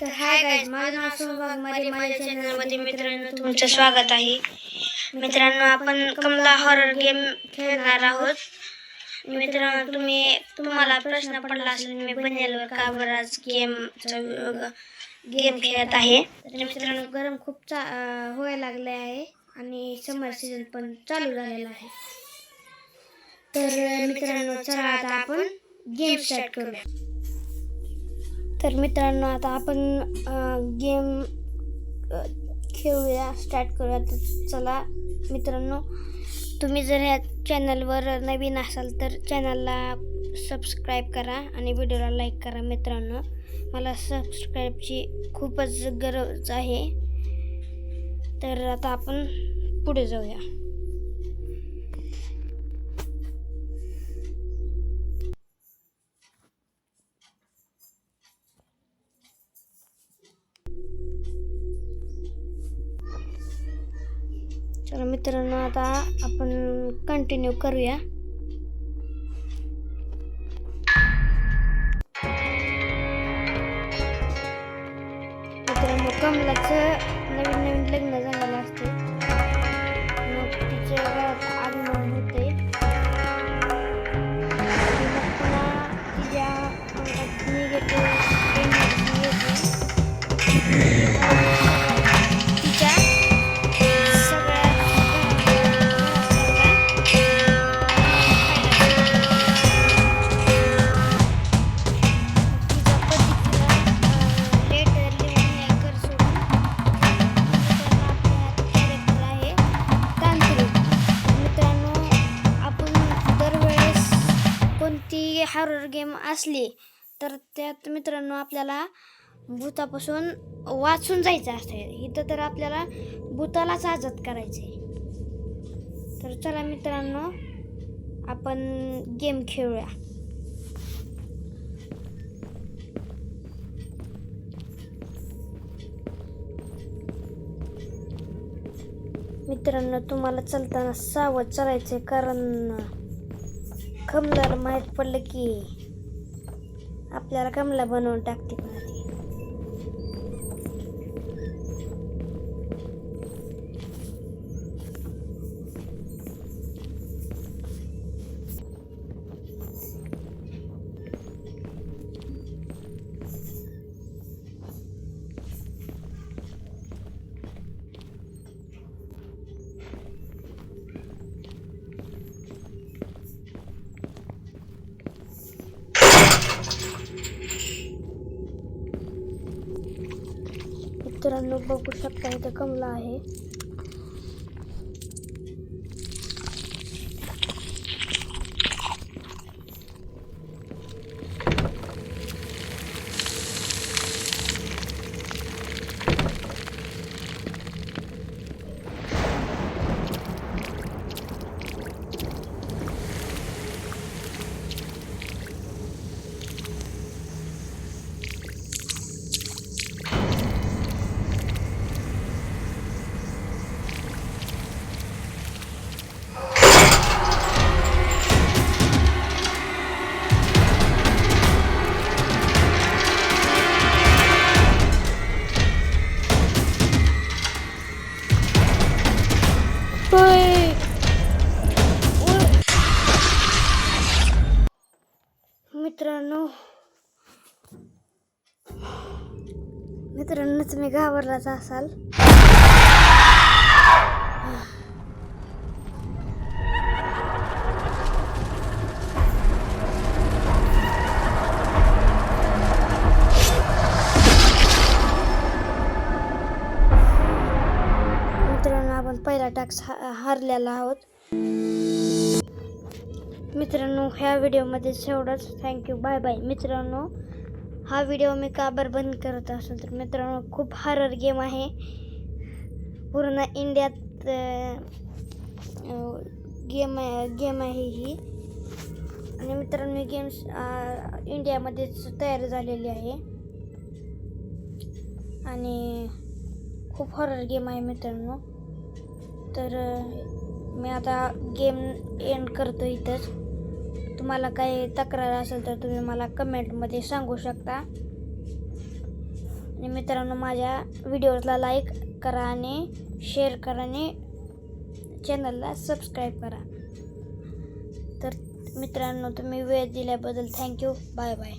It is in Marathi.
तर हाय गाईज, माझं नाव सोमवार माझ्या चॅनलमध्ये मित्रांनो तुमचं स्वागत आहे. मित्रांनो, आपण कमला हॉरर गेम खेळणार आहोत. मित्रांनो, तुम्हाला प्रश्न पडला असेल मी बनेलवर का बरं आज गेम खेळत आहे. तर मित्रांनो, गरम खूप व्हायला लागले आहे आणि समर सीझन पण चालू झालेला आहे. तर मित्रांनो, चला आता आपण गेम स्टार्ट करूया. तर मित्रांनो, आता आपण गेम खेळूया, स्टार्ट करूया. तर चला मित्रांनो, तुम्ही जर ह्या चॅनलवर नवीन असाल तर चॅनलला सबस्क्राईब करा आणि व्हिडिओला लाईक करा. मित्रांनो, मला सबस्क्राईबची खूपच गरज आहे. तर आता आपण पुढे जाऊया. चला मित्रांनो, आता आपण कंटिन्यू करूया. मित्रांनो, कमलाचं नवीन लग्न झालेलं असते. मग तिच्या घरात आगमन होते. मग पुन्हा तिच्या अंगात निगेटिव्ह एनर्जी येते. हॉरर गेम असली तर त्यात मित्रांनो आपल्याला भूतापासून वाचून जायचं असतं. इथं तर आपल्याला भूतालाच आजाद करायचे. तर चला मित्रांनो, आपण गेम खेळूया. मित्रांनो, तुम्हाला चलताना सावध चालायचे, कारण कमलाला माहीत पडलं की आपल्याला कमला बनवून टाकते. पण मित्रांनो, बघू शकता इथं कमला आहे. मित्रांनो तुम्ही घाबरलाच असाल. मित्रांनो, आपण पहिला टास्क हारलेला आहोत. मित्रांनो, ह्या व्हिडिओमध्ये एवढंच. Thank you, bye bye. मित्रांनो, हा व्हिडिओ मी का बरं बंद करत असेल तर मित्रांनो, खूप हॉरर गेम आहे. पूर्ण इंडियात गेम आहे ही. आणि मित्रांनो, ही गेम्स इंडियामध्येच तयार झालेली आहे आणि खूप हॉरर गेम आहे मित्रांनो. तर मी आता गेम एंड करतो इथंच. तुम्हाला काही तक्रार असेल तर तुम्ही मला कमेंटमध्ये सांगू शकता. आणि मित्रांनो माझ्या व्हिडिओजला लाईक करा आणि शेअर करा आणि चॅनलला सबस्क्राईब करा. तर मित्रांनो तुम्ही वेळ दिल्याबद्दल थँक्यू. Bye bye.